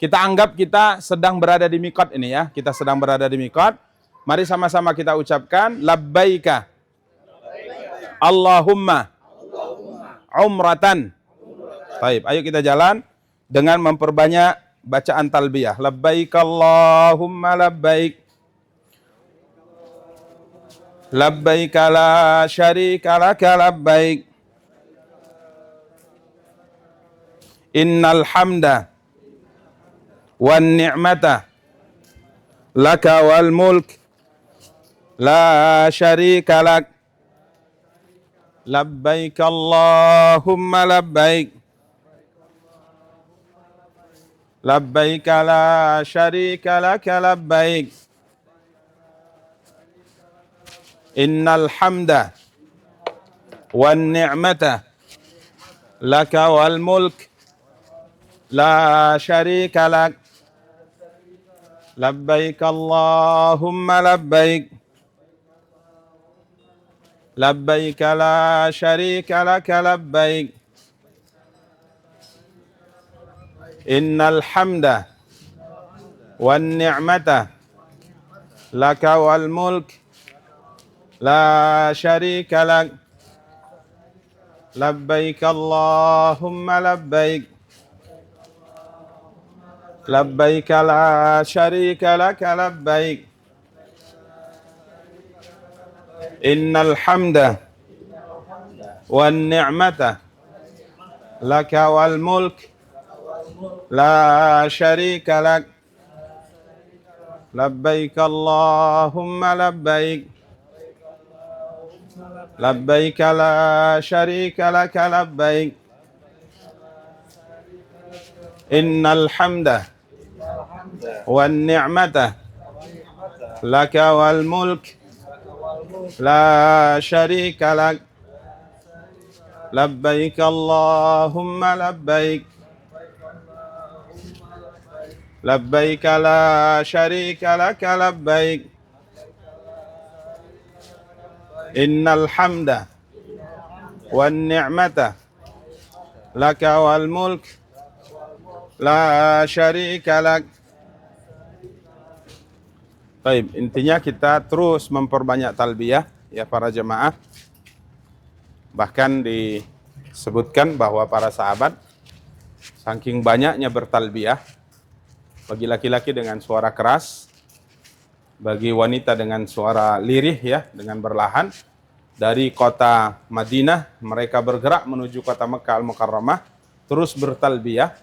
Kita anggap kita sedang berada di miqat ini ya. Kita sedang berada di miqat. Mari sama-sama kita ucapkan labbaika Allahumma umratan. Baik, ayo kita jalan dengan memperbanyak bacaan talbiyah. Labbaik Allahumma labbaik. Labbaik la syarika laka labbaik. Innal hamda wan ni'mata laka wal mulk la syarika lak. Labbaik Allahumma labbaik. Labbaik la syarika laka labbaik. Innal hamda wan ni'mata laka wal mulk la syarika lak. Labbaik Allahumma labbaik. Labbaik la syarika laka labbaik. Innal hamda wan ni'mata laka wal mulk la syarika lak. Labbaik Allahumma labbaik. Labbaik la syarika laka labbaik. Innal hamda wan ni'mata laka wal mulk la syarika lak. Labbaik Allahumma labbaik. Labbaik la syarika laka labbaik. Innal hamda wan ni'mata laka wal mulk la syarika lak. Labbaik Allahumma labbaik. Labbaik la syarika laka labbaik. Innal hamda wan ni'mata laka wal mulk la syarika lak. Baik, intinya kita terus memperbanyak talbiyah ya para jemaah. Bahkan disebutkan bahwa para sahabat saking banyaknya bertalbiyah, bagi laki-laki dengan suara keras, bagi wanita dengan suara lirih ya, dengan berlahan, dari kota Madinah mereka bergerak menuju kota Mekkah Al-Mukarramah terus bertalbiyah.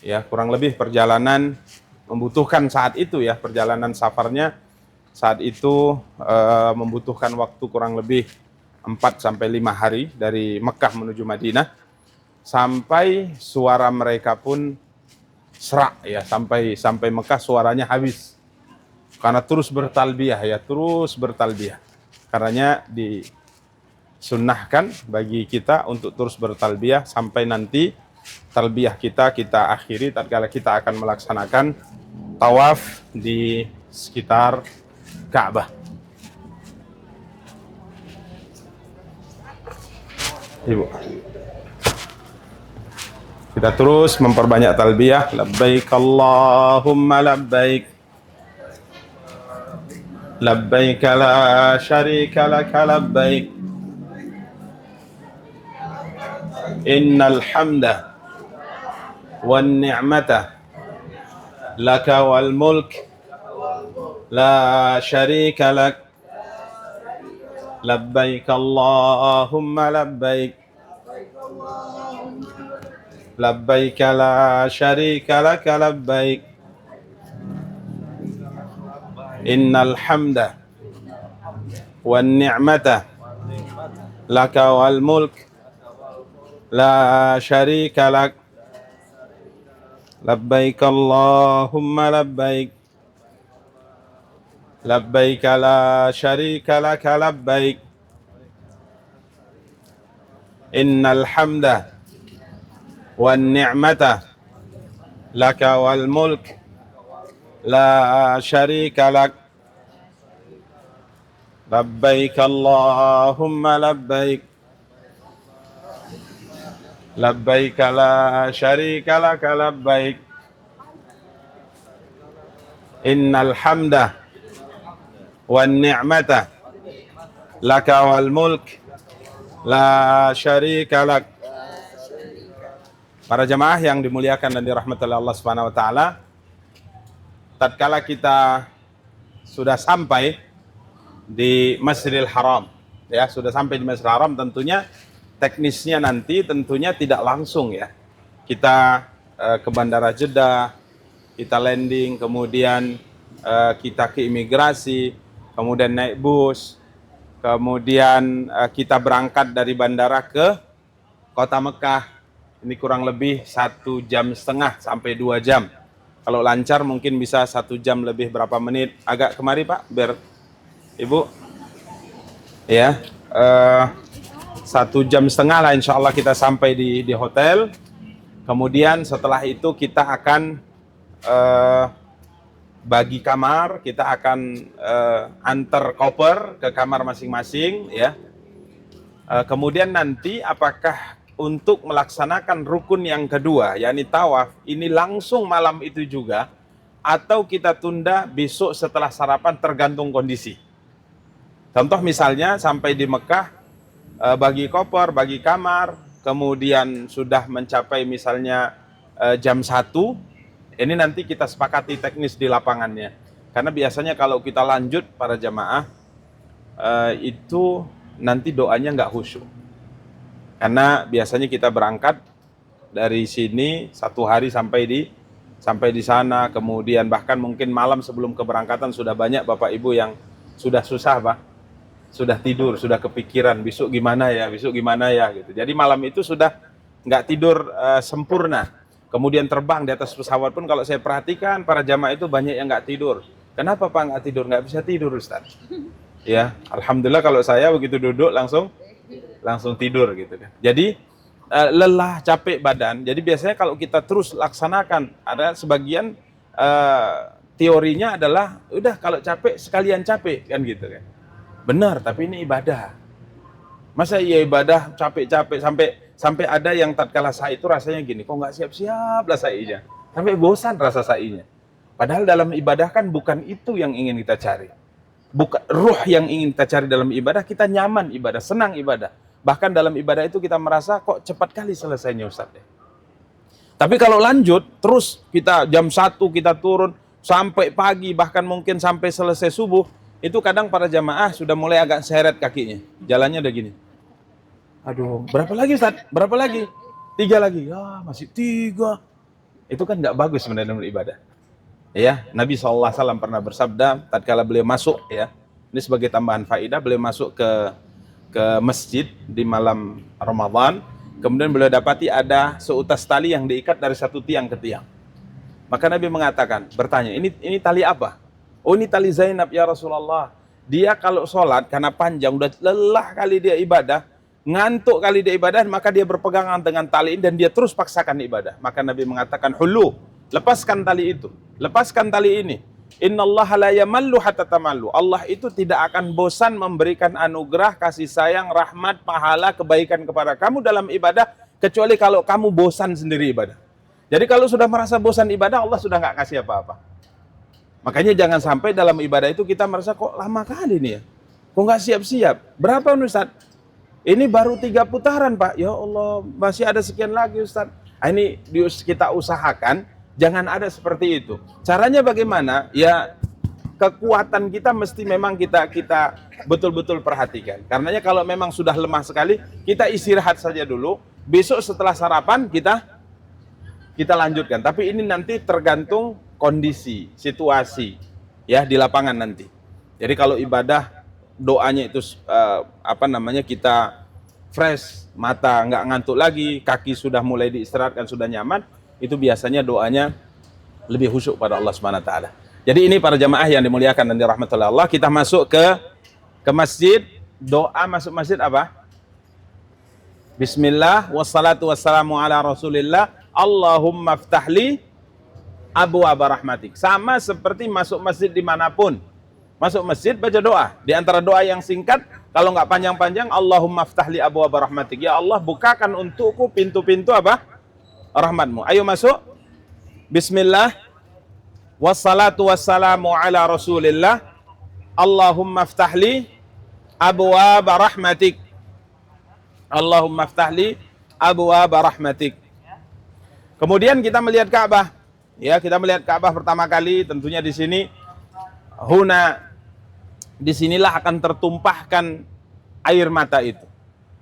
Ya, kurang lebih perjalanan membutuhkan saat itu ya, perjalanan safarnya saat itu membutuhkan waktu kurang lebih 4-5 hari dari Mekkah menuju Madinah, sampai suara mereka pun serak ya, sampai Mekkah suaranya habis karena terus bertalbiyah ya, terus bertalbiyah. Karenanya disunnahkan bagi kita untuk terus bertalbiyah sampai nanti talbiyah kita akhiri tatkala kita akan melaksanakan tawaf di sekitar Ka'bah. Ibu, kita terus memperbanyak talbiyah. Labbaik Allahumma labbaik. Labbaik la syarika laka labbaik. Innal hamda wan ni'mata laka wal mulk la syarika lak. Labbaik Allahumma labbaik. Labbaik la syarika laka labbaik. Innal hamda wan ni'mata laka wal mulk la syarika lak. Labbaik Allahumma labbaik. Labbaik la syarika laka labbaik. Innal hamda wan ni'mata laka wal mulk la syarika lak. Labbaik Allahumma labbaik. Labbaik la syarika laka labbaik. Innal hamda wan ni'mata laka wal mulk la syarika lak. Para jamaah yang dimuliakan dan dirahmati oleh Allah Subhanahu wa taala, tatkala kita sudah sampai di Masjidil Haram, ya, sudah sampai di Masjidil Haram, tentunya teknisnya nanti tentunya tidak langsung ya. Kita ke Bandara Jeddah, kita landing, kemudian kita ke imigrasi, kemudian naik bus, kemudian kita berangkat dari bandara ke kota Mekah. Ini kurang lebih 1,5 jam sampai 2 jam. Kalau lancar mungkin bisa 1 jam lebih berapa menit. Agak kemari Pak, biar Ibu. Ya, 1,5 jam lah insya Allah kita sampai di hotel. Kemudian setelah itu kita akan bagi kamar, kita akan antar koper ke kamar masing-masing ya. Kemudian nanti apakah untuk melaksanakan rukun yang kedua, yakni tawaf, ini langsung malam itu juga atau kita tunda besok setelah sarapan, tergantung kondisi. Contoh misalnya sampai di Mekah, bagi koper, bagi kamar, kemudian sudah mencapai misalnya jam 1, ini nanti kita sepakati teknis di lapangannya. Karena biasanya kalau kita lanjut para jamaah, itu nanti doanya nggak khusyuk. Karena biasanya kita berangkat dari sini 1 hari sampai di sana, kemudian bahkan mungkin malam sebelum keberangkatan sudah banyak Bapak Ibu yang sudah susah Pak, sudah tidur, sudah kepikiran besok gimana ya gitu. Jadi malam itu sudah nggak tidur sempurna. Kemudian terbang di atas pesawat pun kalau saya perhatikan para jamaah itu banyak yang nggak tidur. Kenapa Pak nggak tidur? Nggak bisa tidur Ustaz. Ya, alhamdulillah kalau saya begitu duduk langsung tidur gitu kan. Jadi lelah, capek badan. Jadi biasanya kalau kita terus laksanakan, ada sebagian teorinya adalah udah kalau capek sekalian capek kan gitu kan. Benar, tapi ini ibadah. Masa iya ibadah capek-capek sampai ada yang tatkala sa'i itu rasanya gini, kok nggak siap-siap lah sa'inya. Sampai bosan rasa sa'inya. Padahal dalam ibadah kan bukan itu yang ingin kita cari. Bukan ruh yang ingin kita cari dalam ibadah, kita nyaman ibadah, senang ibadah. Bahkan dalam ibadah itu kita merasa kok cepat kali selesainya Ustaz ya. Tapi kalau lanjut, terus kita jam 1 kita turun, sampai pagi, bahkan mungkin sampai selesai subuh, itu kadang para jamaah sudah mulai agak seret kakinya. Jalannya udah gini. Aduh, berapa lagi Ustaz? Berapa lagi? 3 lagi. Ya, masih 3. Itu kan nggak bagus sebenarnya dalam ibadah. Ya, Nabi SAW pernah bersabda tatkala beliau masuk ya. Ini sebagai tambahan faidah, beliau masuk ke masjid di malam Ramadan, kemudian beliau dapati ada seutas tali yang diikat dari satu tiang ke tiang. Maka Nabi mengatakan, bertanya, ini tali apa? Oh, ini tali Zainab ya Rasulullah. Dia kalau sholat karena panjang, udah lelah kali dia ibadah, ngantuk kali dia ibadah, maka dia berpegangan dengan tali ini dan dia terus paksakan ibadah. Maka Nabi mengatakan, hulu, lepaskan tali itu, lepaskan tali ini. Innallaha la yamallu hatta tamallu. Allah itu tidak akan bosan memberikan anugerah, kasih sayang, rahmat, pahala, kebaikan kepada kamu dalam ibadah, kecuali kalau kamu bosan sendiri ibadah. Jadi kalau sudah merasa bosan ibadah, Allah sudah nggak kasih apa-apa. Makanya jangan sampai dalam ibadah itu kita merasa kok lama kali nih ya, kok nggak siap-siap. Berapa Ustaz? Ini baru 3 putaran Pak. Ya Allah, masih ada sekian lagi Ustaz. Ini kita usahakan jangan ada seperti itu. Caranya bagaimana? Ya kekuatan kita mesti memang kita betul-betul perhatikan. Karenanya kalau memang sudah lemah sekali, kita istirahat saja dulu. Besok setelah sarapan kita lanjutkan. Tapi ini nanti tergantung kondisi, situasi ya di lapangan nanti. Jadi kalau ibadah doanya itu kita fresh, mata nggak ngantuk lagi, kaki sudah mulai diistirahatkan, sudah nyaman, itu biasanya doanya lebih khusyuk pada Allah Subhanahu wa taala. Jadi ini para jamaah yang dimuliakan dan dirahmati oleh Allah, kita masuk ke masjid, doa masuk masjid apa? Bismillah wassalatu wassalamu ala Rasulillah, Allahumma ftahli abwaaba rahmatik. Sama seperti masuk masjid dimanapun. Masuk masjid baca doa. Di antara doa yang singkat, kalau nggak panjang-panjang, Allahumma ftahli abwaaba rahmatik. Ya Allah, bukakan untukku pintu-pintu apa? Rahmatmu. Ayo masuk. Bismillah. wassalatu wassalamu ala Rasulillah. Allahumma ftahli abwaaba rahmatik. Allahumma ftahli abwaaba rahmatik. Kemudian kita melihat Ka'bah. Ya, kita melihat Ka'bah pertama kali, tentunya di sini disinilah akan tertumpahkan air mata itu.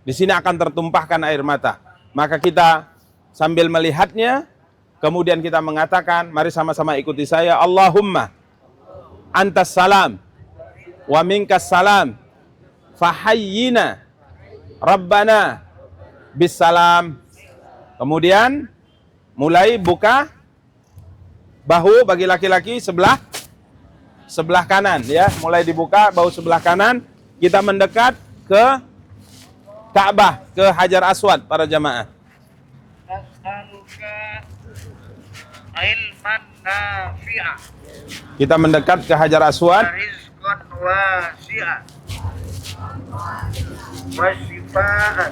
Di sini akan tertumpahkan air mata. Maka kita sambil melihatnya, kemudian kita mengatakan, mari sama-sama ikuti saya, Allahumma antas salam wa minkas salam fahayyina rabbana bisalam. Kemudian mulai buka bahu bagi laki-laki sebelah kanan, ya, mulai dibuka bahu sebelah kanan, kita mendekat ke Ka'bah, ke Hajar Aswad para jamaah. Ilman nafi'ah. Kita mendekat ke Hajar Aswad. Rizqan wasi'ah. Wa shifaan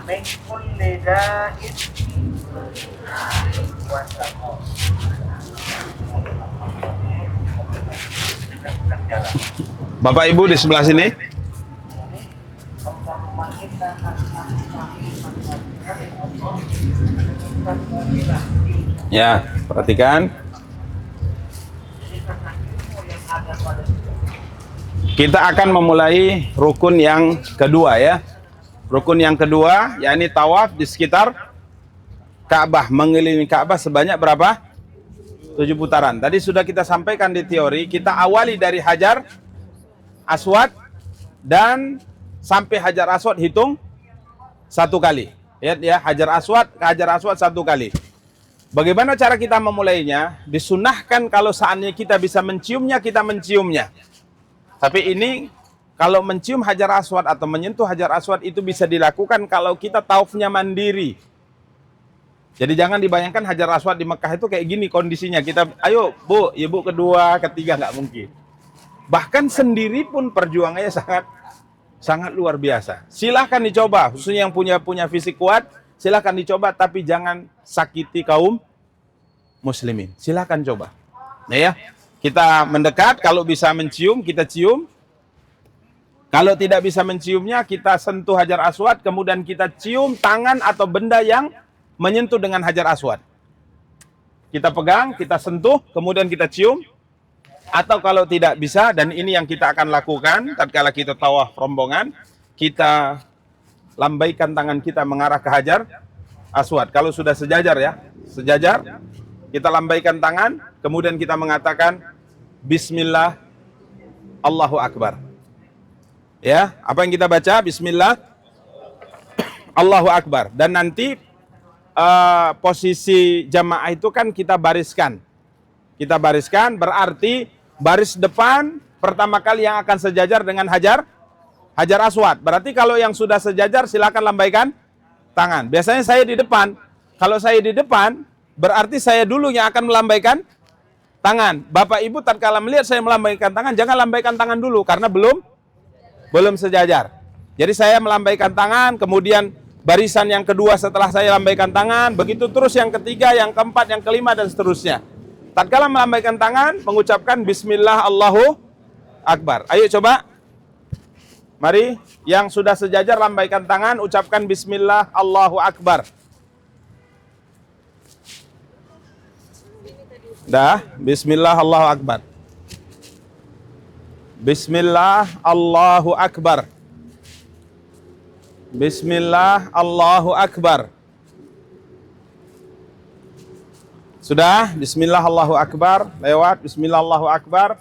min kulli da'in wa saqam. Bapak Ibu di sebelah sini. Ya, perhatikan. Kita akan memulai rukun yang kedua, ya. Rukun yang kedua, yakni tawaf di sekitar Ka'bah, mengelilingi Ka'bah sebanyak berapa? 7 putaran. Tadi sudah kita sampaikan di teori, kita awali dari Hajar Aswad dan sampai Hajar Aswad hitung 1 kali. Lihat ya, Hajar Aswad ke Hajar Aswad 1 kali. Bagaimana cara kita memulainya? Disunahkan kalau seandainya kita bisa menciumnya, kita menciumnya. Tapi ini kalau mencium Hajar Aswad atau menyentuh Hajar Aswad itu bisa dilakukan kalau kita taufnya mandiri. Jadi jangan dibayangkan Hajar Aswad di Mekah itu kayak gini kondisinya. Kita, ayo Bu, ibu kedua, ketiga, nggak mungkin. Bahkan sendiri pun perjuangannya sangat luar biasa. Silahkan dicoba, khususnya yang punya fisik kuat, silahkan dicoba, tapi jangan sakiti kaum muslimin. Silahkan coba. Nah ya, kita mendekat, kalau bisa mencium, kita cium. Kalau tidak bisa menciumnya, kita sentuh Hajar Aswad, kemudian kita cium tangan atau benda yang menyentuh dengan Hajar Aswad. Kita pegang, kita sentuh, kemudian kita cium. Atau kalau tidak bisa, dan ini yang kita akan lakukan tatkala kita tawaf rombongan, kita lambaikan tangan kita mengarah ke Hajar Aswad. Kalau sudah sejajar, ya, sejajar, kita lambaikan tangan, kemudian kita mengatakan Bismillah, Allahu Akbar. Ya, apa yang kita baca? Bismillah, Allahu Akbar. Dan nanti posisi jamaah itu kan kita bariskan. Kita bariskan, berarti baris depan pertama kali yang akan sejajar dengan Hajar Aswad. Berarti kalau yang sudah sejajar silakan lambaikan tangan. Biasanya saya di depan. Kalau saya di depan, berarti saya dulu yang akan melambaikan tangan. Bapak Ibu tatkala melihat saya melambaikan tangan, jangan lambaikan tangan dulu karena belum sejajar. Jadi saya melambaikan tangan, kemudian barisan yang kedua setelah saya lambaikan tangan, begitu terus yang ketiga, yang keempat, yang kelima, dan seterusnya. Tatkala melambaikan tangan, mengucapkan Bismillah Allahu Akbar. Ayo coba. Mari, yang sudah sejajar lambaikan tangan, ucapkan Bismillah Allahu Akbar. Dah, Bismillah Allahu Akbar. Bismillah Allahu Akbar. Bismillah Allahu Akbar. Sudah, Bismillah Allahu Akbar, lewat, Bismillah Allahu Akbar.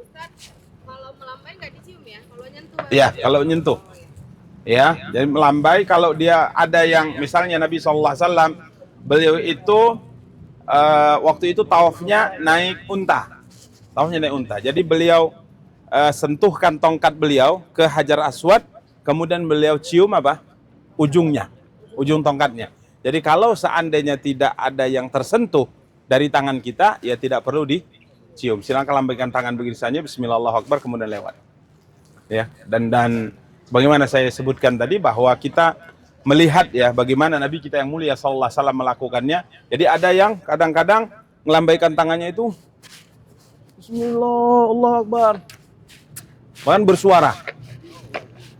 Ustaz, kalau melambai nggak dicium ya? Kalau nyentuh? Iya, kalau nyentuh. Ya, jadi melambai kalau dia ada yang, misalnya Nabi SAW, beliau itu waktu itu tawafnya naik unta. Tawafnya naik unta. Jadi beliau sentuhkan tongkat beliau ke Hajar Aswad, kemudian beliau cium apa? Ujungnya, ujung tongkatnya. Jadi kalau seandainya tidak ada yang tersentuh dari tangan kita, ya tidak perlu dicium. Silakan lambaikan tangan begini saja, Bismillahirrahmanirrahim, kemudian lewat. Ya, dan bagaimana saya sebutkan tadi bahwa kita melihat ya bagaimana Nabi kita yang mulia sallallahu alaihi wasallam melakukannya. Jadi ada yang kadang-kadang ngelambaikan tangannya itu Bismillah, Allahu Akbar. Bahkan bersuara.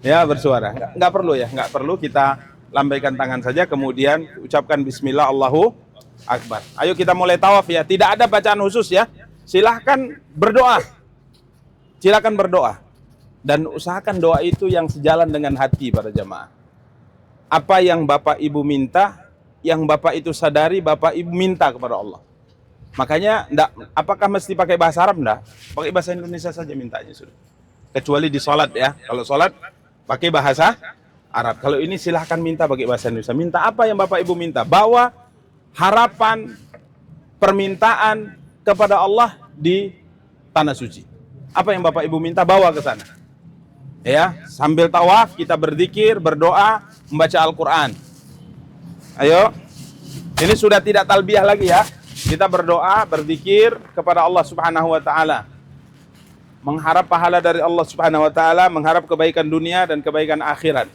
Ya, bersuara. Nggak perlu ya, nggak perlu kita lambaikan tangan saja, kemudian ucapkan Bismillah, Allahu Akbar. Ayo kita mulai tawaf ya. Tidak ada bacaan khusus ya. Silahkan berdoa. Silakan berdoa. Dan usahakan doa itu yang sejalan dengan hati para jamaah. Apa yang Bapak Ibu minta, yang Bapak itu sadari, Bapak Ibu minta kepada Allah. Makanya, apakah mesti pakai bahasa Arab? Enggak. Pakai bahasa Indonesia saja mintanya sudah. Kecuali di sholat ya. Kalau sholat, pakai bahasa Arab. Kalau ini silahkan minta pakai bahasa Indonesia. Minta apa yang Bapak Ibu minta. Bawa harapan, permintaan kepada Allah di tanah suci. Apa yang Bapak Ibu minta, bawa ke sana. Ya, sambil tawaf kita berzikir, berdoa, membaca Al-Quran. Ayo. Ini sudah tidak talbiyah lagi ya. Kita berdoa, berzikir kepada Allah Subhanahu wa taala. Mengharap pahala dari Allah Subhanahu wa taala, mengharap kebaikan dunia dan kebaikan akhirat.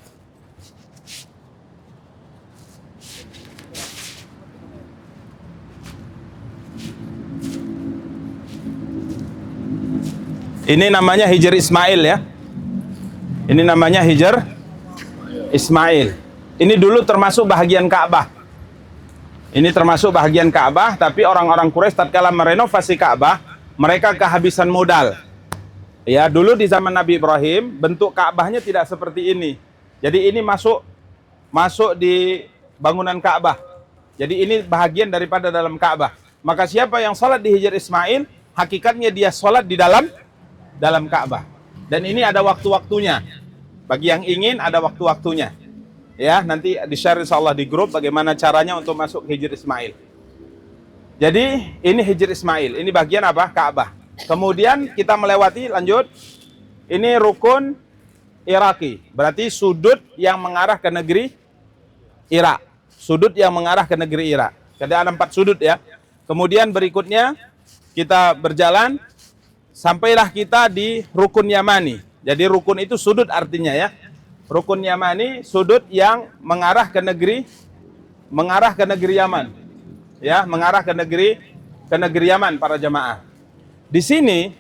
Ini namanya Hijr Ismail ya. Ini namanya Hijr Ismail. Ini dulu termasuk bahagian Ka'bah. Ini termasuk bahagian Ka'bah, tapi orang-orang Quraisy tatkala merenovasi Ka'bah, mereka kehabisan modal. Ya, dulu di zaman Nabi Ibrahim, bentuk Ka'bahnya tidak seperti ini. Jadi ini masuk di bangunan Ka'bah. Jadi ini bahagian daripada dalam Ka'bah. Maka siapa yang salat di Hijr Ismail, hakikatnya dia salat di dalam Ka'bah. Dan ini ada waktu-waktunya. Bagi yang ingin ada waktu-waktunya. Ya, nanti di-share insyaallah di grup bagaimana caranya untuk masuk ke Hijr Ismail. Jadi, ini Hijr Ismail. Ini bagian apa? Ka'bah. Kemudian kita melewati, lanjut. Ini rukun Iraki. Berarti sudut yang mengarah ke negeri Irak. Sudut yang mengarah ke negeri Irak. Jadi ada 4 sudut ya. Kemudian berikutnya kita berjalan sampailah kita di rukun Yamani. Jadi rukun itu sudut artinya ya. Rukun Yamani, sudut yang mengarah ke negeri Yaman. Ya, mengarah ke negeri Yaman para jamaah. Di sini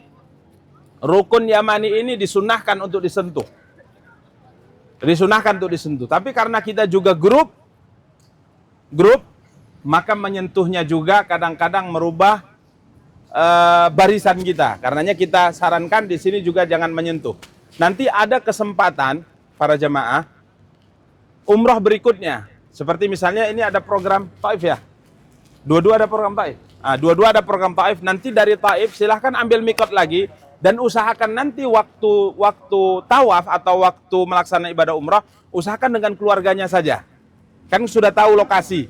rukun Yamani ini disunahkan untuk disentuh. Disunahkan untuk disentuh. Tapi karena kita juga grup, maka menyentuhnya juga kadang-kadang merubah barisan kita. Karenanya kita sarankan di sini juga jangan menyentuh. Nanti ada kesempatan para jamaah umroh berikutnya. Seperti misalnya ini ada program Taif ya. Dua-dua ada program Taif. Dua-dua ada program Taif. Nanti dari Taif silahkan ambil mikot lagi dan usahakan nanti waktu tawaf atau waktu melaksanakan ibadah umroh, usahakan dengan keluarganya saja. Kan sudah tahu lokasi.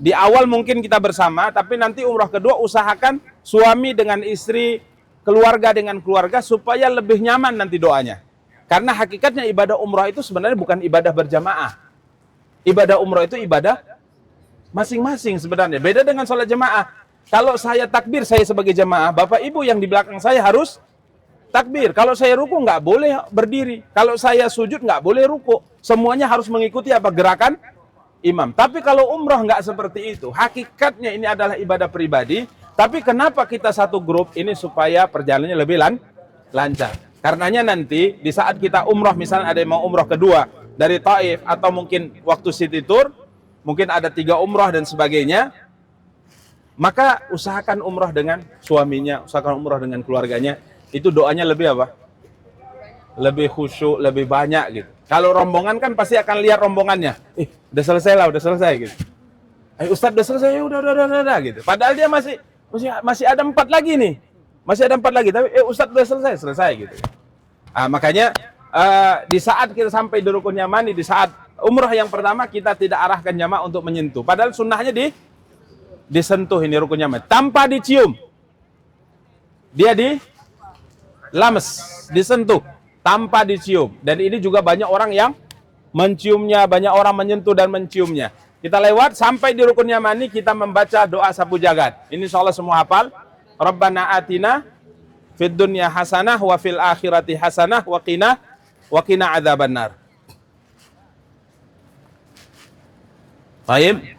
Di awal mungkin kita bersama, tapi nanti umroh kedua usahakan suami dengan istri, keluarga dengan keluarga supaya lebih nyaman nanti doanya. Karena hakikatnya ibadah umroh itu sebenarnya bukan ibadah berjamaah. Ibadah umroh itu ibadah masing-masing sebenarnya. Beda dengan sholat jamaah. Kalau saya takbir, saya sebagai jamaah, Bapak Ibu yang di belakang saya harus takbir. Kalau saya ruku nggak boleh berdiri. Kalau saya sujud nggak boleh ruku. Semuanya harus mengikuti apa gerakan imam. Tapi kalau umroh nggak seperti itu. Hakikatnya ini adalah ibadah pribadi. Tapi kenapa kita satu grup ini supaya perjalanannya lebih lancar? Karenanya nanti di saat kita umroh, misalnya ada yang mau umroh kedua dari Taif atau mungkin waktu city tour, mungkin ada 3 umroh dan sebagainya, maka usahakan umroh dengan suaminya, usahakan umroh dengan keluarganya. Itu doanya lebih apa? Lebih khusyuk, lebih banyak gitu. Kalau rombongan kan pasti akan lihat rombongannya. Udah selesai lah, udah selesai gitu. Ustadz udah selesai, udah gitu. Padahal dia masih ada 4 lagi nih. Masih ada 4 lagi, tapi Ustadz udah selesai gitu. Makanya di saat kita sampai di rukun Yamani, di saat umrah yang pertama kita tidak arahkan jamaah untuk menyentuh. Padahal sunnahnya disentuh ini rukun Yamani. Tanpa dicium. Dia lames, disentuh. Tanpa dicium. Dan ini juga banyak orang yang menciumnya, banyak orang menyentuh dan menciumnya. Kita lewat sampai di rukun Yamani, kita membaca doa sapu jagat. Ini insya Allah semua hafal. Rabbana atina fid dunya hasanah wa fil akhirati hasanah wa qina adzabannar. Baik.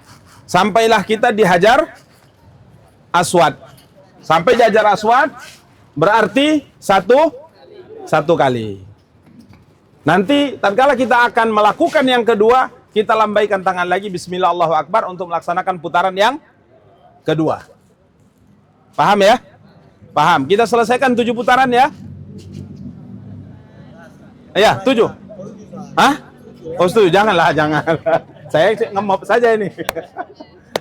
Sampailah kita di Hajar aswad. Sampai Hajar Aswad berarti satu kali. Nanti tatkala kita akan melakukan yang kedua, kita lambaikan tangan lagi bismillah Allahu Akbar untuk melaksanakan putaran yang kedua. Paham ya? Paham. Kita selesaikan 7 putaran ya? Ya, 7. Hah? Oh, 7. Janganlah, jangan. Saya ngemop saja ini.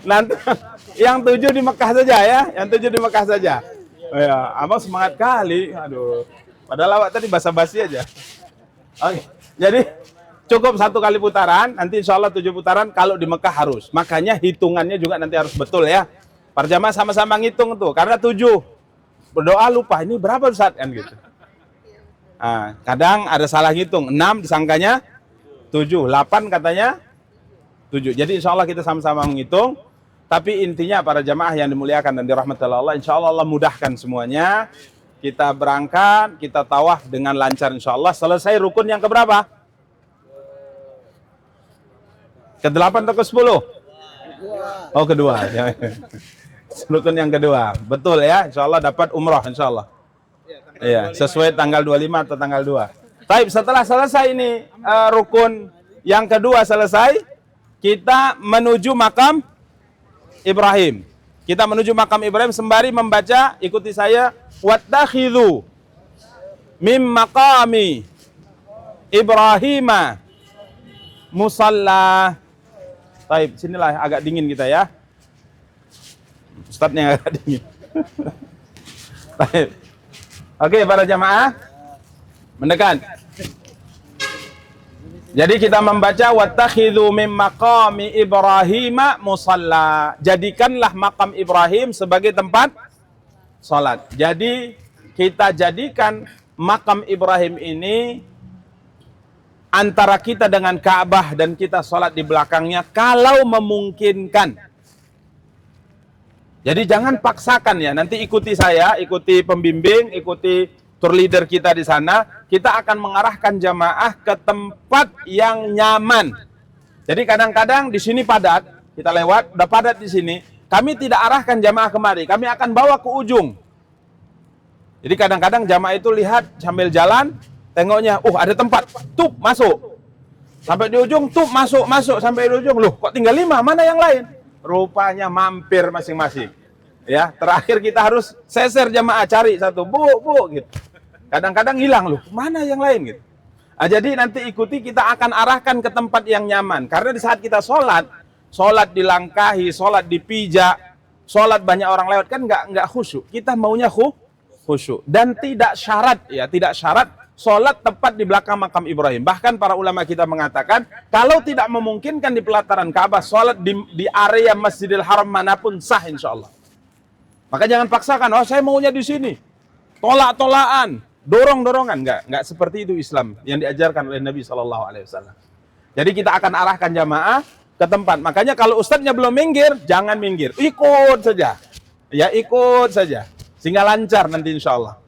Nanti yang 7 di Mekah saja ya, yang 7 di Mekah saja. Oh ya, abang semangat kali. Aduh. Padahal awak tadi basa-basi aja. Oke. Jadi cukup 1 kali putaran, nanti insya Allah 7 putaran kalau di Mekah harus. Makanya hitungannya juga nanti harus betul ya. Para jamaah sama-sama ngitung tuh, karena 7. Berdoa lupa, ini berapa Ustaz? Kan gitu. Nah, kadang ada salah ngitung, 6 disangkanya 7, 8 katanya 7. Jadi insya Allah kita sama-sama menghitung. Tapi intinya para jamaah yang dimuliakan dan dirahmati Allah, insya Allah Allah mudahkan semuanya. Kita berangkat, kita tawaf dengan lancar insya Allah. Selesai rukun yang keberapa? Ke-8 atau ke-10? Oh, kedua. Rukun yang kedua. Betul ya, insya Allah dapat umrah insya Allah. Iya, sesuai tanggal 25 atau tanggal 2. Baik, setelah selesai ini rukun yang kedua selesai, kita menuju makam Ibrahim. Kita menuju makam Ibrahim sembari membaca, ikuti saya, wattakhidhu mim maqami Ibrahima musalla. Baik, sinilah agak dingin kita ya. Ustadznya agak dingin. Baik. Oke, para jamaah mendekat. Jadi kita membaca wattakhidhu mim maqami Ibrahima musalla. Jadikanlah makam Ibrahim sebagai tempat salat. Jadi kita jadikan makam Ibrahim ini antara kita dengan Ka'bah dan kita salat di belakangnya kalau memungkinkan. Jadi jangan paksakan ya, nanti ikuti saya, ikuti pembimbing, ikuti tour leader kita di sana. Kita akan mengarahkan jamaah ke tempat yang nyaman. Jadi kadang-kadang di sini padat, kita lewat, udah padat di sini. Kami tidak arahkan jamaah kemari, kami akan bawa ke ujung. Jadi kadang-kadang jamaah itu lihat sambil jalan, tengoknya, ada tempat, tuh masuk. Sampai di ujung, tuh masuk, sampai di ujung. Loh, kok tinggal 5, mana yang lain? Rupanya mampir masing-masing. Ya, terakhir kita harus seser jamaah, cari satu, bu, gitu. Kadang-kadang hilang, loh, mana yang lain gitu. Nah, jadi nanti ikuti, kita akan arahkan ke tempat yang nyaman. Karena di saat kita sholat dilangkahi, sholat dipijak, sholat banyak orang lewat, kan nggak khusyuk. Kita maunya khusyuk. Dan tidak syarat, sholat tepat di belakang makam Ibrahim. Bahkan para ulama kita mengatakan, kalau tidak memungkinkan di pelataran Ka'bah, sholat di area Masjidil Haram manapun sah insya Allah. Maka jangan paksakan, saya maunya di sini. Tolak-tolakan, dorong-dorongan. Enggak seperti itu Islam yang diajarkan oleh Nabi SAW. Jadi kita akan arahkan jamaah ke tempat. Makanya kalau ustadznya belum minggir, jangan minggir. Ikut saja. Ya, ikut saja. Sehingga lancar nanti insya Allah.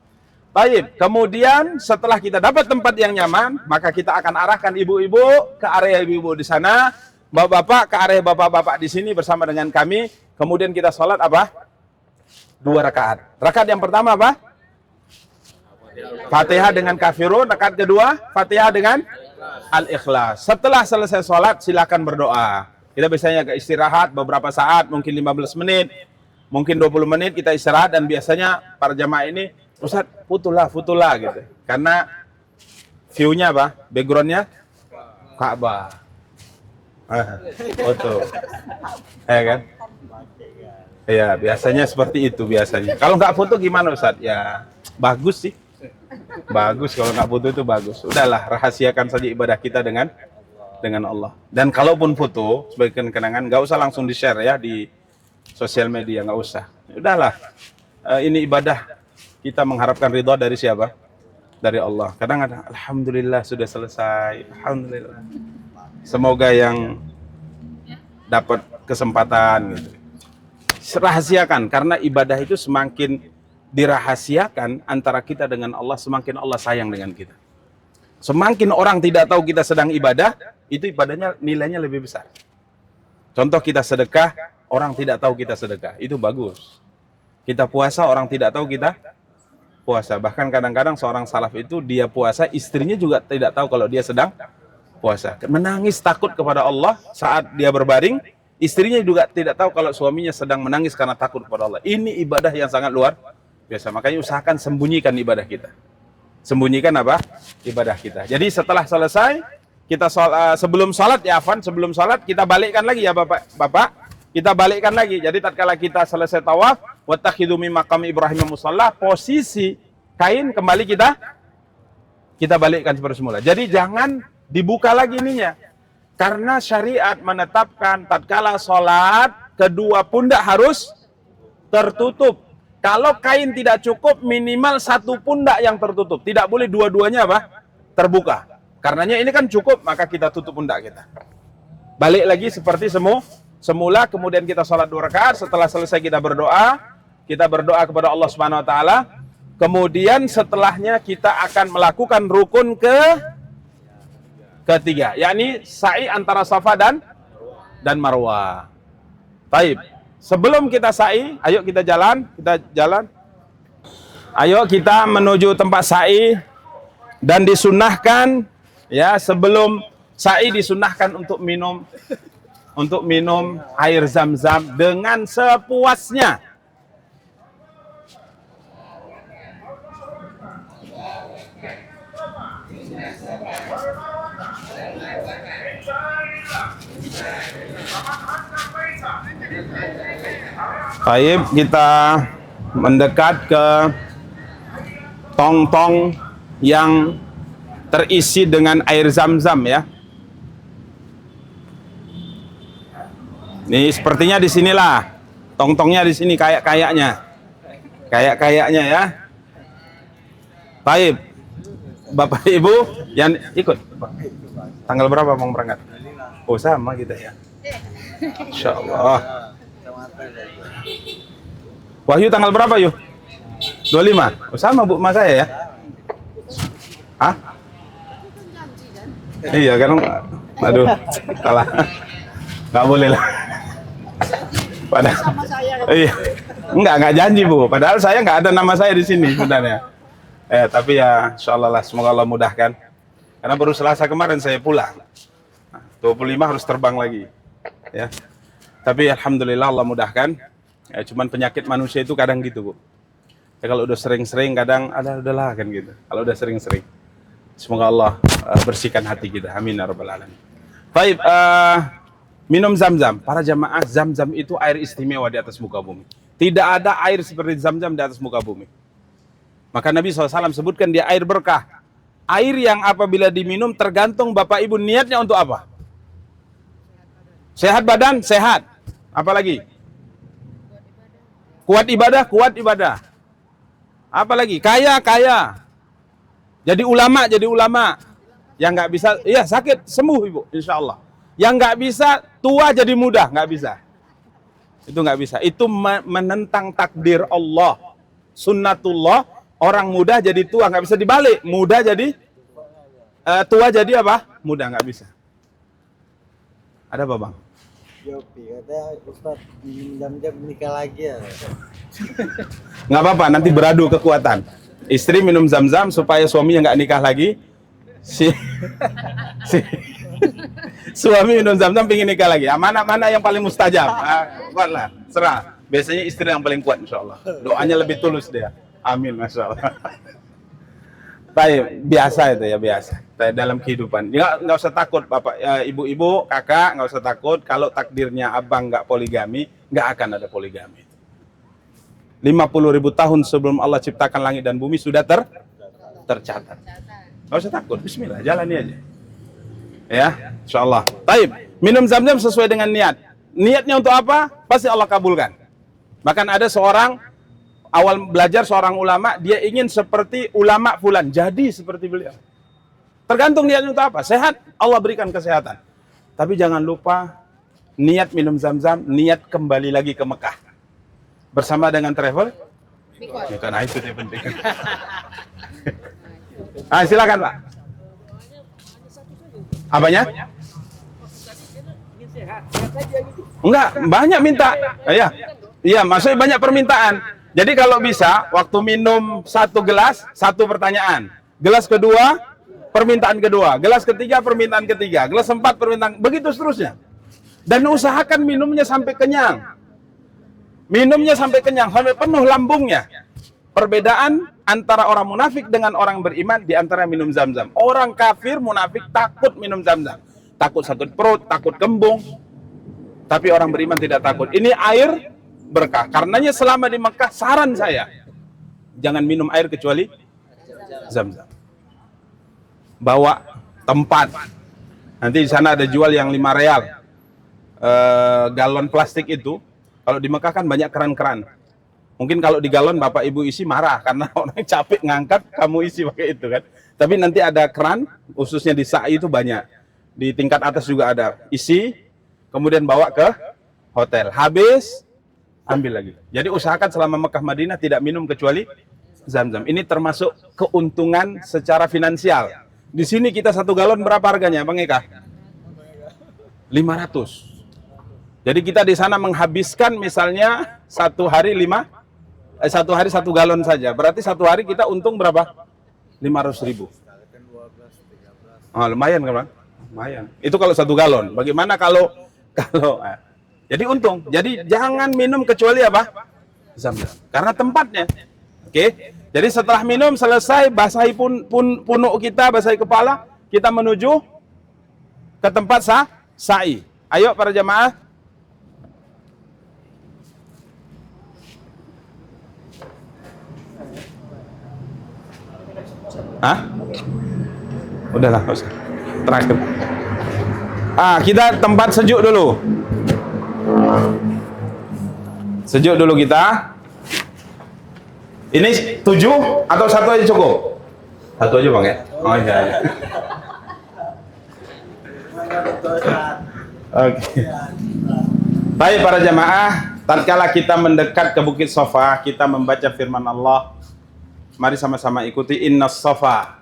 Baik, kemudian setelah kita dapat tempat yang nyaman, maka kita akan arahkan ibu-ibu ke area ibu-ibu di sana, bapak-bapak ke area bapak-bapak di sini bersama dengan kami. Kemudian kita sholat apa? 2 rakaat. Rakaat yang pertama apa? Fatihah dengan kafirun. Rakaat kedua, Fatihah dengan Al-Ikhlas. Setelah selesai sholat, silakan berdoa. Kita biasanya agak istirahat beberapa saat, mungkin 15 menit, mungkin 20 menit kita istirahat, dan biasanya para jamaah ini, Ustaz, futulah gitu. Karena view-nya apa? Background-nya Ka'bah. Foto. Ya kan? Ya, biasanya seperti itu biasanya. Kalau nggak foto gimana Ustaz? Ya, bagus sih. Bagus kalau nggak foto itu bagus. Udahlah, rahasiakan saja ibadah kita dengan Allah. Dan kalaupun foto sebagai kenangan, nggak usah langsung di-share ya di sosial media, nggak usah. Udahlah. Ini ibadah. Kita mengharapkan ridha dari siapa? Dari Allah. Kadang ada, alhamdulillah sudah selesai. Alhamdulillah. Semoga yang dapat kesempatan gitu. Rahasiakan, karena ibadah itu semakin dirahasiakan antara kita dengan Allah, semakin Allah sayang dengan kita. Semakin orang tidak tahu kita sedang ibadah, itu ibadahnya nilainya lebih besar. Contoh kita sedekah, orang tidak tahu kita sedekah, itu bagus. Kita puasa, orang tidak tahu kita puasa. Bahkan kadang-kadang seorang salaf itu dia puasa, istrinya juga tidak tahu kalau dia sedang puasa. Menangis takut kepada Allah saat dia berbaring, istrinya juga tidak tahu kalau suaminya sedang menangis karena takut kepada Allah. Ini ibadah yang sangat luar biasa. Makanya usahakan sembunyikan ibadah kita. Sembunyikan apa? Ibadah kita. Jadi setelah selesai, kita sebelum salat ya Afwan, sebelum salat kita balikkan lagi ya Bapak. Kita balikkan lagi. Jadi tatkala kita selesai tawaf, wattakhidhu min maqam Ibrahim musalla, posisi kain kembali kita balikkan seperti semula. Jadi jangan dibuka lagi ininya. Karena syariat menetapkan tatkala salat, kedua pundak harus tertutup. Kalau kain tidak cukup, minimal satu pundak yang tertutup. Tidak boleh dua-duanya apa? Terbuka. Karenanya ini kan cukup, maka kita tutup pundak kita. Balik lagi seperti semula, kemudian kita sholat 2 rakaat. Setelah selesai kita berdoa kepada Allah Subhanahu Wa Taala. Kemudian setelahnya kita akan melakukan rukun ketiga, yakni sa'i antara Safa dan Marwah. Baik. Sebelum kita sa'i, ayo kita jalan. Ayo kita menuju tempat sa'i dan disunnahkan ya, sebelum sa'i disunnahkan untuk minum air Zam-Zam dengan sepuasnya. Baik, kita mendekat ke tong-tong yang terisi dengan air Zam-Zam ya. Nih sepertinya di sinilah. Tong-tongnya di sini kayaknya ya. Baik. Bapak Ibu yang ikut. Tanggal berapa mau berangkat? Oh, sama kita ya. Insyaallah. Wahyu tanggal berapa, Yuh? 25. Oh, sama Bu Mas saya ya. Hah? Iya kan, aduh, salah. Nggak boleh lah. Padahal, iya, nggak janji Bu. Padahal saya nggak ada nama saya di sini sebenarnya. Tapi ya, insyaallah lah, semoga Allah mudahkan. Karena baru Selasa kemarin saya pulang. 25 harus terbang lagi. Ya. Tapi alhamdulillah Allah mudahkan. Ya, cuman penyakit manusia itu kadang gitu Bu. Ya, kalau udah sering-sering kadang udahlah kan gitu. Kalau udah sering-sering. Semoga Allah bersihkan hati kita. Amin ya rabbal alamin. Baik, minum Zam-Zam. Para jamaah, Zam-Zam itu air istimewa di atas muka bumi. Tidak ada air seperti Zam-Zam di atas muka bumi. Maka Nabi SAW sebutkan dia air berkah. Air yang apabila diminum tergantung Bapak Ibu niatnya untuk apa? Sehat badan, sehat. Apalagi? Kuat ibadah. Apalagi? Kaya. Jadi ulama. Yang nggak bisa, iya sakit, sembuh Ibu, insya Allah. Yang nggak bisa, tua jadi muda, nggak bisa. Itu nggak bisa. Itu menentang takdir Allah. Sunnatullah, orang muda jadi tua, nggak bisa dibalik. Muda jadi, tua jadi apa? Muda, nggak bisa. Ada apa Bang? Yopi, katanya Ustaz minum Zam-Zam nikah lagi ya. Nggak apa-apa, nanti beradu kekuatan. Istri minum Zam-Zam supaya suaminya nggak nikah lagi. Suami minum Zam-Zam pengen nikah lagi. Mana yang paling mustajab? Kuatlah, serah. Biasanya istri yang paling kuat, insya Allah. Doanya lebih tulus dia. Amin, masya Allah. Baik, biasa itu ya, biasa. Dalam kehidupan. Nggak usah takut, Bapak, ibu-ibu, kakak, nggak usah takut. Kalau takdirnya abang nggak poligami, nggak akan ada poligami. 50.000 tahun sebelum Allah ciptakan langit dan bumi sudah tercatat. Nggak usah takut, bismillah, jalani aja. Ya, insya Allah. Baik, minum Zam-Zam sesuai dengan niat. Niatnya untuk apa? Pasti Allah kabulkan. Bahkan ada awal belajar seorang ulama, dia ingin seperti ulama fulan, jadi seperti beliau. Tergantung niatnya untuk apa. Sehat, Allah berikan kesehatan. Tapi jangan lupa, niat minum Zam-Zam, niat kembali lagi ke Mekah. Bersama dengan travel. Nah, itu yang penting. Silakan Pak. Apanya? Enggak, banyak minta. Iya, maksudnya banyak permintaan. Jadi kalau bisa, waktu minum satu gelas, satu pertanyaan. Gelas kedua, permintaan kedua. Gelas ketiga, permintaan ketiga. Gelas empat, permintaan, begitu seterusnya. Dan usahakan minumnya sampai kenyang. Minumnya sampai kenyang, sampai penuh lambungnya. Perbedaan antara orang munafik dengan orang beriman di antara minum zam-zam. Orang kafir munafik takut minum zam-zam. Takut sakit perut, takut kembung. Tapi orang beriman tidak takut. Ini air berkah. Karenanya selama di Mekah, saran saya, jangan minum air kecuali zam-zam. Bawa tempat. Nanti di sana ada jual yang 5 real. Galon plastik itu. Kalau di Mekah kan banyak keran-keran. Mungkin kalau di galon Bapak Ibu isi marah karena orang capek ngangkat, kamu isi pakai itu kan. Tapi nanti ada keran, khususnya di Sa'i itu banyak. Di tingkat atas juga ada. Isi, kemudian bawa ke hotel. Habis, ambil lagi. Jadi usahakan selama Mekah Madinah tidak minum kecuali zam-zam. Ini termasuk keuntungan secara finansial. Di sini kita 1 galon berapa harganya, Bang Eka? 500. Jadi kita di sana menghabiskan misalnya 1 hari 1 galon saja. Berarti 1 hari kita untung berapa? 500.000. Oh, lumayan kan, Bang? Lumayan. Itu kalau 1 galon. Bagaimana kalau jadi untung. Jadi jangan minum kecuali apa? Zam-zam. Karena tempatnya. Oke. Jadi setelah minum selesai, basahi punuk kita, basahi kepala, kita menuju ke tempat sa'i. Ayo para jamaah. Hah? Udahlah, nggak usah. Terakhir. Kita tempat sejuk dulu. Sejuk dulu kita. Ini 7 atau 1 aja cukup? 1 aja Bang ya? Oh iya. Oke. Baik para jamaah, tatkala kita mendekat ke Bukit Safa, kita membaca firman Allah. Mari sama-sama ikuti. Innas safa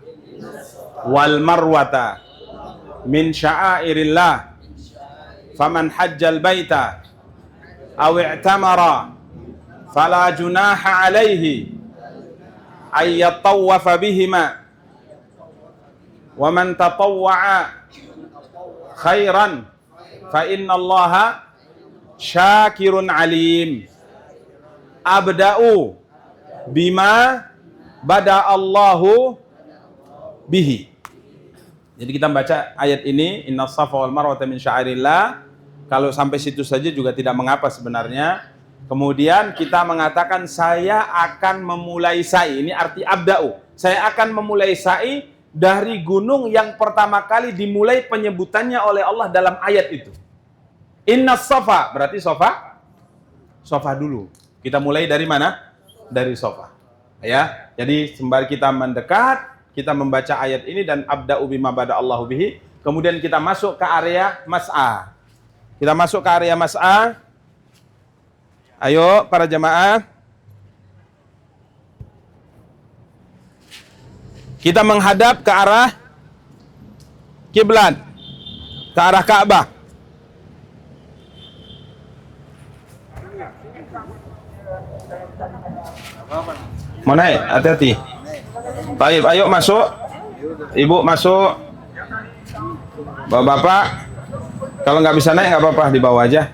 wal marwata min sya'airillah. Faman hajjal baita aw i'tamara fala junaha alaihi ay yatawwafa bihima wa man tatawwa'a khairan fa innallaha syakirun alim. Abda'u bima bada Allahu bihi. Jadi kita baca ayat ini, innas safa wal marwata min sya'airillah. Kalau sampai situ saja juga tidak mengapa sebenarnya. Kemudian kita mengatakan saya akan memulai sa'i. Ini arti abda'u. Saya akan memulai sa'i dari gunung yang pertama kali dimulai penyebutannya oleh Allah dalam ayat itu. Innas safa, berarti safa dulu. Kita mulai dari mana? Dari safa. Ya. Jadi sembari kita mendekat, kita membaca ayat ini dan abda'u bima bada Allahu bihi. Kemudian kita masuk ke area mas'a. Kita masuk ke area mas'a. Ayo para jamaah. Kita menghadap ke arah kiblat, ke arah Ka'bah. Mau naik? Hati-hati. Baik, ayo masuk. Ibu masuk. Bapak, kalau nggak bisa naik nggak apa-apa, di bawah aja.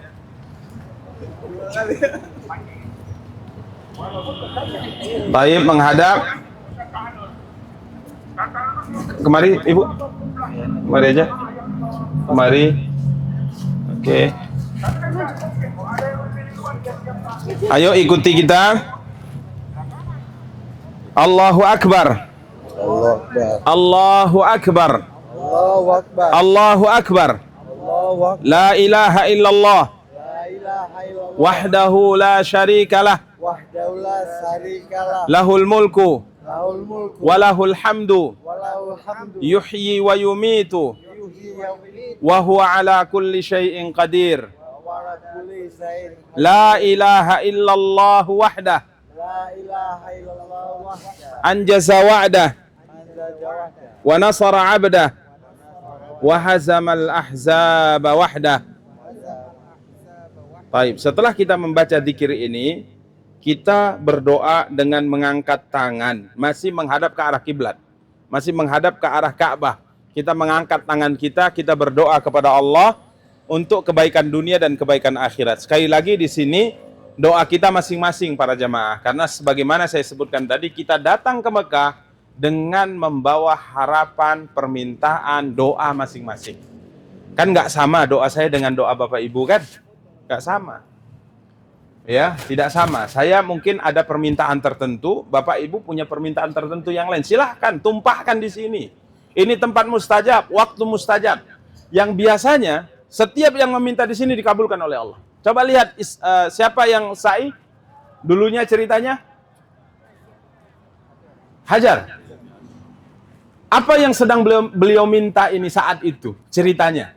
Baik, menghadap. Kemari, Ibu. Kemari aja. Kemari. Oke. Ayo ikuti kita. Allahu Akbar. Allahu Akbar. Allahu Akbar. Allahu Akbar. Allahu Akbar. La ilaha illallah. La ilaha illallah. Wahdahu la syarikalah. Wahdahu la syarikalah. Lahul mulku. Lahul mulku. Walahul hamdu. Walahul hamdu. Yuhyi wa yumitu. Yuhyi wa yumiitu. Wa huwa ala kulli syai'in qadir. Wa ala kulli syai'in qadir. La ilaha illallah wahdah. La ilaha illallah wahdahu. Anjaza wa'dah. Anta jawahda. Wa nasara 'abdah. Wa hazamal ahzaba wahdah. Baik, setelah kita membaca zikir ini, kita berdoa dengan mengangkat tangan, masih menghadap ke arah kiblat, masih menghadap ke arah Ka'bah. Kita mengangkat tangan kita berdoa kepada Allah untuk kebaikan dunia dan kebaikan akhirat. Sekali lagi di sini doa kita masing-masing para jamaah, karena sebagaimana saya sebutkan tadi, kita datang ke Mekah dengan membawa harapan, permintaan, doa masing-masing. Kan nggak sama doa saya dengan doa Bapak Ibu kan? Nggak sama. Ya, tidak sama. Saya mungkin ada permintaan tertentu, Bapak Ibu punya permintaan tertentu yang lain. Silahkan tumpahkan di sini. Ini tempat mustajab, waktu mustajab. Yang biasanya setiap yang meminta di sini dikabulkan oleh Allah. Coba lihat siapa yang sa'i dulunya ceritanya? Hajar. Apa yang sedang beliau minta ini saat itu ceritanya?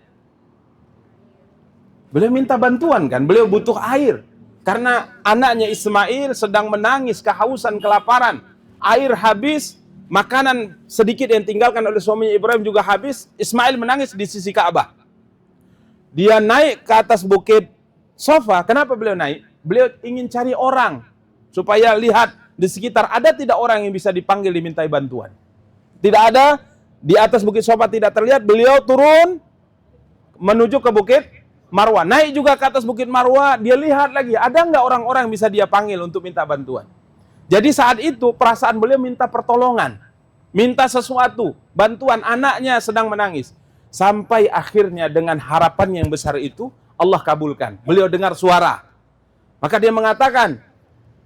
Beliau minta bantuan kan? Beliau butuh air. Karena anaknya Ismail sedang menangis, kehausan, kelaparan. Air habis, makanan sedikit yang tinggalkan oleh suaminya Ibrahim juga habis. Ismail menangis di sisi Ka'bah. Dia naik ke atas bukit Sofa. Kenapa beliau naik? Beliau ingin cari orang. Supaya lihat di sekitar ada tidak orang yang bisa dipanggil dimintai bantuan. Tidak ada. Di atas bukit Sofa tidak terlihat. Beliau turun menuju ke bukit Marwah, naik juga ke atas bukit Marwah, dia lihat lagi, ada nggak orang-orang yang bisa dia panggil untuk minta bantuan. Jadi saat itu perasaan beliau minta pertolongan, minta sesuatu, bantuan, anaknya sedang menangis. Sampai akhirnya dengan harapan yang besar itu, Allah kabulkan. Beliau dengar suara. Maka dia mengatakan,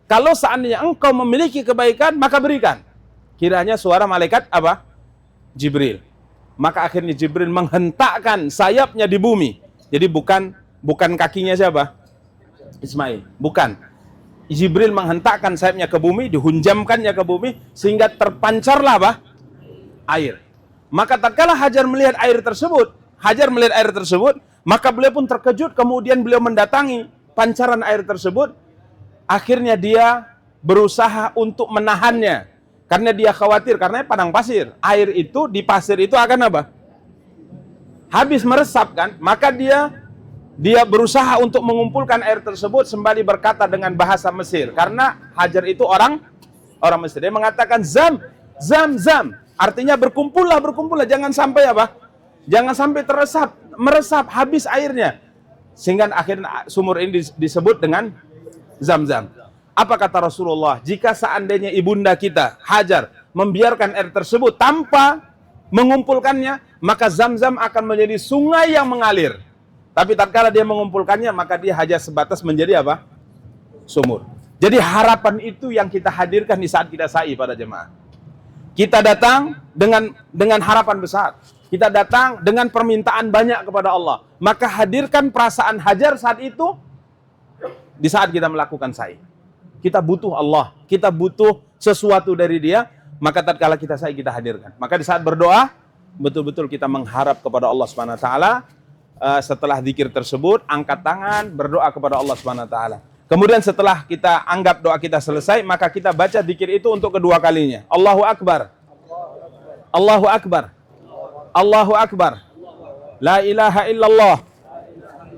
kalau seandainya engkau memiliki kebaikan, maka berikan. Kiranya suara malaikat apa? Jibril. Maka akhirnya Jibril menghentakkan sayapnya di bumi. Jadi bukan kakinya siapa? Ismail. Bukan. Jibril menghentakkan sayapnya ke bumi, dihunjamkannya ke bumi, sehingga terpancarlah apa? Air. Maka tatkala Hajar melihat air tersebut, maka beliau pun terkejut, kemudian beliau mendatangi pancaran air tersebut. Akhirnya dia berusaha untuk menahannya. Karena dia khawatir, karena padang pasir. Air itu, di pasir itu akan apa? Habis meresap kan, maka dia berusaha untuk mengumpulkan air tersebut sembari berkata dengan bahasa Mesir, karena Hajar itu orang Mesir. Dia mengatakan zam, artinya berkumpullah, jangan sampai apa? Jangan sampai meresap habis airnya. Sehingga akhirnya sumur ini disebut dengan Zam-Zam. Apa kata Rasulullah? Jika seandainya ibunda kita Hajar membiarkan air tersebut tanpa mengumpulkannya, maka Zam-Zam akan menjadi sungai yang mengalir. Tapi tatkala dia mengumpulkannya, maka dia hanya sebatas menjadi apa? Sumur. Jadi harapan itu yang kita hadirkan di saat kita sa'i pada jemaah. Kita datang dengan harapan besar. Kita datang dengan permintaan banyak kepada Allah. Maka hadirkan perasaan Hajar saat itu di saat kita melakukan sa'i. Kita butuh Allah, kita butuh sesuatu dari Dia. Maka tatkala kita sa'i kita hadirkan. Maka di saat berdoa betul-betul kita mengharap kepada Allah Subhanahu wa taala. Setelah zikir tersebut angkat tangan berdoa kepada Allah Subhanahu wa taala. Kemudian setelah kita anggap doa kita selesai, maka kita baca zikir itu untuk kedua kalinya. Allahu Akbar. Allahu Akbar. Allahu Akbar. La ilaha illallah.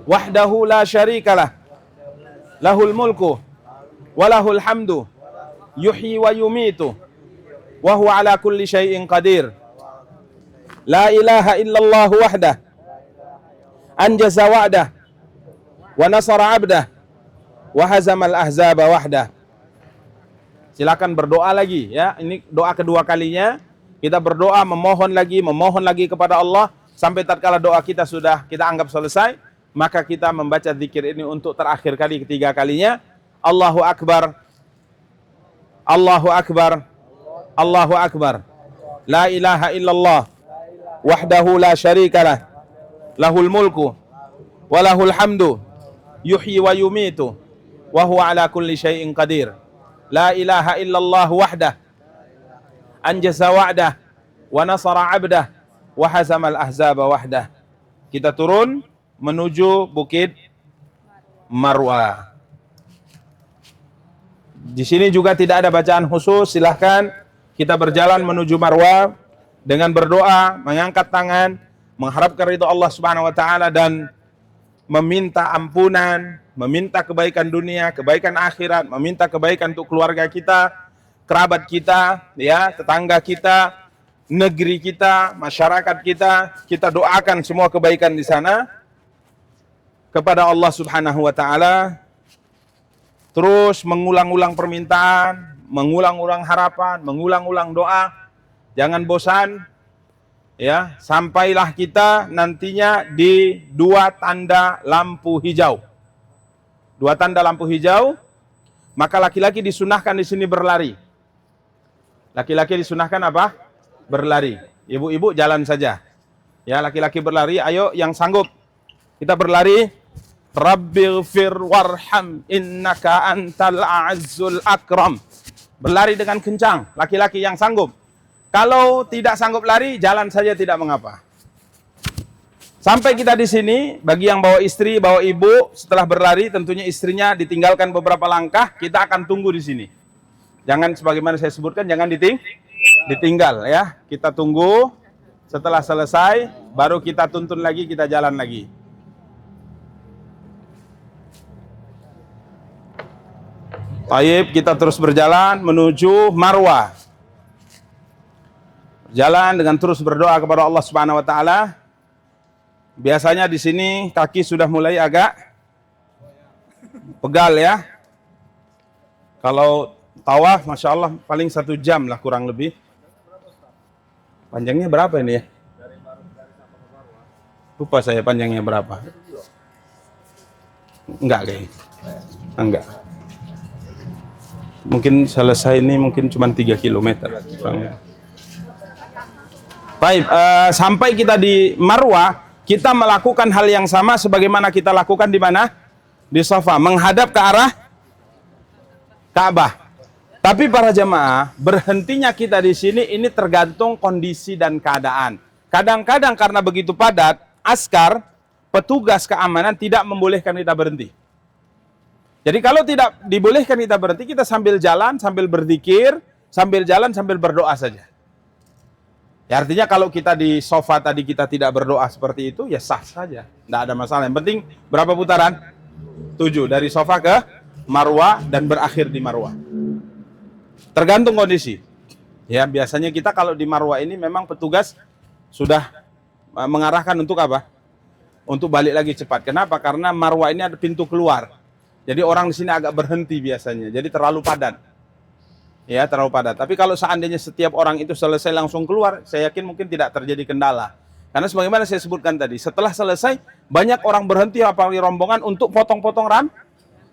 Wahdahu la syarikalah. Lahul mulku wa lahul hamdu. Yuhyi wa yumitu. Wa huwa ala kulli syai'in qadir. La ilaha illallah wahdah. Anjaza wa'dah. Wa nasara 'abdah. Wa hazamal ahzaba wahdah. Silakan berdoa lagi ya. Ini doa kedua kalinya. Kita berdoa memohon lagi kepada Allah sampai tatkala doa kita sudah kita anggap selesai, maka kita membaca zikir ini untuk terakhir kali, ketiga kalinya. Allahu Akbar. Allahu Akbar. Allahu Akbar. La ilaha illallah. Wahdahu la syarikalah. Lahul mulku wa lahul hamdu. Yuhyi wa yumitu. Wa huwa ala kulli syai'in qadir. La ilaha illallah wahdah. Anjaza wa'dah. Wa nasara 'abdah. Wa hazamal ahzaba wahdah. Kita turun menuju bukit Marwah. Di sini juga tidak ada bacaan khusus, silahkan kita berjalan menuju Marwah dengan berdoa, mengangkat tangan, mengharapkan ridha Allah Subhanahu wa taala dan meminta ampunan, meminta kebaikan dunia, kebaikan akhirat, meminta kebaikan untuk keluarga kita, kerabat kita, ya, tetangga kita, negeri kita, masyarakat kita. Kita doakan semua kebaikan di sana kepada Allah Subhanahu wa taala. Terus mengulang-ulang permintaan, mengulang-ulang harapan, mengulang-ulang doa. Jangan bosan, ya, sampailah kita nantinya di 2 tanda lampu hijau. 2 tanda lampu hijau, maka laki-laki disunahkan di sini berlari. Laki-laki disunahkan apa? Berlari. Ibu-ibu jalan saja. Ya, laki-laki berlari, ayo yang sanggup. Kita berlari. Rabbighfir warham innaka antal a'azzul akram. Berlari dengan kencang, laki-laki yang sanggup. Kalau tidak sanggup lari, jalan saja tidak mengapa. Sampai kita di sini, bagi yang bawa istri, bawa ibu, setelah berlari, tentunya istrinya ditinggalkan beberapa langkah, kita akan tunggu di sini. Jangan sebagaimana saya sebutkan, jangan ditinggal ya. Kita tunggu, setelah selesai, baru kita tuntun lagi, kita jalan lagi. Taib, kita terus berjalan menuju Marwah. Jalan dengan terus berdoa kepada Allah Subhanahu wa taala. Biasanya di sini kaki sudah mulai agak pegal ya. Kalau tawaf, Masya Allah, paling 1 jam lah kurang lebih. Panjangnya berapa ini ya? Lupa saya panjangnya berapa. Enggak kayaknya. Enggak. Mungkin selesai ini mungkin cuma 3 km. Baik, sampai kita di Marwah, kita melakukan hal yang sama sebagaimana kita lakukan di mana? Di Safa, menghadap ke arah Ka'bah. Tapi para jemaah, berhentinya kita di sini ini tergantung kondisi dan keadaan. Kadang-kadang karena begitu padat, askar, petugas keamanan tidak membolehkan kita berhenti. Jadi kalau tidak dibolehkan kita berhenti, kita sambil jalan, sambil berzikir, sambil jalan, sambil berdoa saja. Ya, artinya kalau kita di Safa tadi kita tidak berdoa seperti itu, ya sah saja. Tidak ada masalah. Yang penting berapa putaran? 7. Dari Safa ke Marwah dan berakhir di Marwah. Tergantung kondisi. Ya, biasanya kita kalau di Marwah ini memang petugas sudah mengarahkan untuk apa? Untuk balik lagi cepat. Kenapa? Karena Marwah ini ada pintu keluar. Jadi orang di sini agak berhenti biasanya. Jadi terlalu padat. Ya, terlalu padat. Tapi kalau seandainya setiap orang itu selesai langsung keluar, saya yakin mungkin tidak terjadi kendala. Karena sebagaimana saya sebutkan tadi, setelah selesai banyak orang berhenti apalagi rombongan untuk potong-potong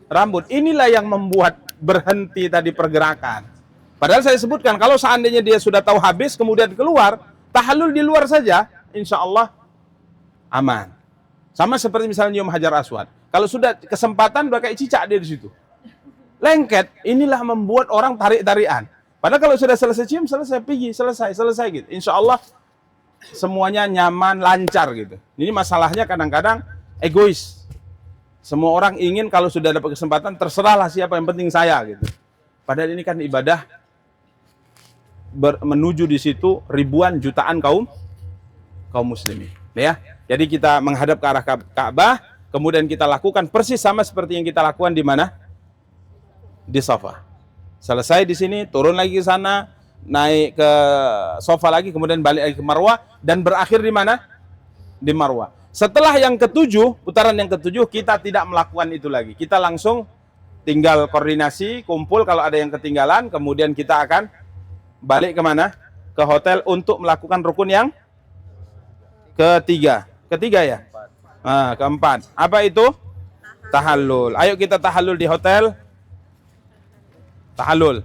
rambut. Inilah yang membuat berhenti tadi pergerakan. Padahal saya sebutkan kalau seandainya dia sudah tahu habis kemudian keluar, tahallul di luar saja, insya Allah aman. Sama seperti misalnya nyium Hajar Aswad. Kalau sudah kesempatan udah kayak cicak dia di situ. Lengket, inilah membuat orang tarik-tarian. Padahal kalau sudah selesai cium, selesai pergi, selesai gitu. Insya Allah semuanya nyaman, lancar gitu. Ini masalahnya kadang-kadang egois. Semua orang ingin kalau sudah dapat kesempatan, terserahlah siapa, yang penting saya gitu. Padahal ini kan ibadah menuju di situ ribuan jutaan kaum muslimin. Ya, jadi kita menghadap ke arah Ka'bah. Kemudian kita lakukan persis sama seperti yang kita lakukan di mana? Di Safa. Selesai di sini, turun lagi ke sana, naik ke Safa lagi, kemudian balik lagi ke Marwah, dan berakhir di mana? Di Marwah. Setelah yang ketujuh, putaran yang ketujuh, kita tidak melakukan itu lagi. Kita langsung tinggal koordinasi, kumpul kalau ada yang ketinggalan, kemudian kita akan balik kemana? Ke hotel untuk melakukan rukun yang ketiga. Ketiga ya? Keempat. Apa itu? Tahallul. Ayo kita tahallul di hotel. Tahallul.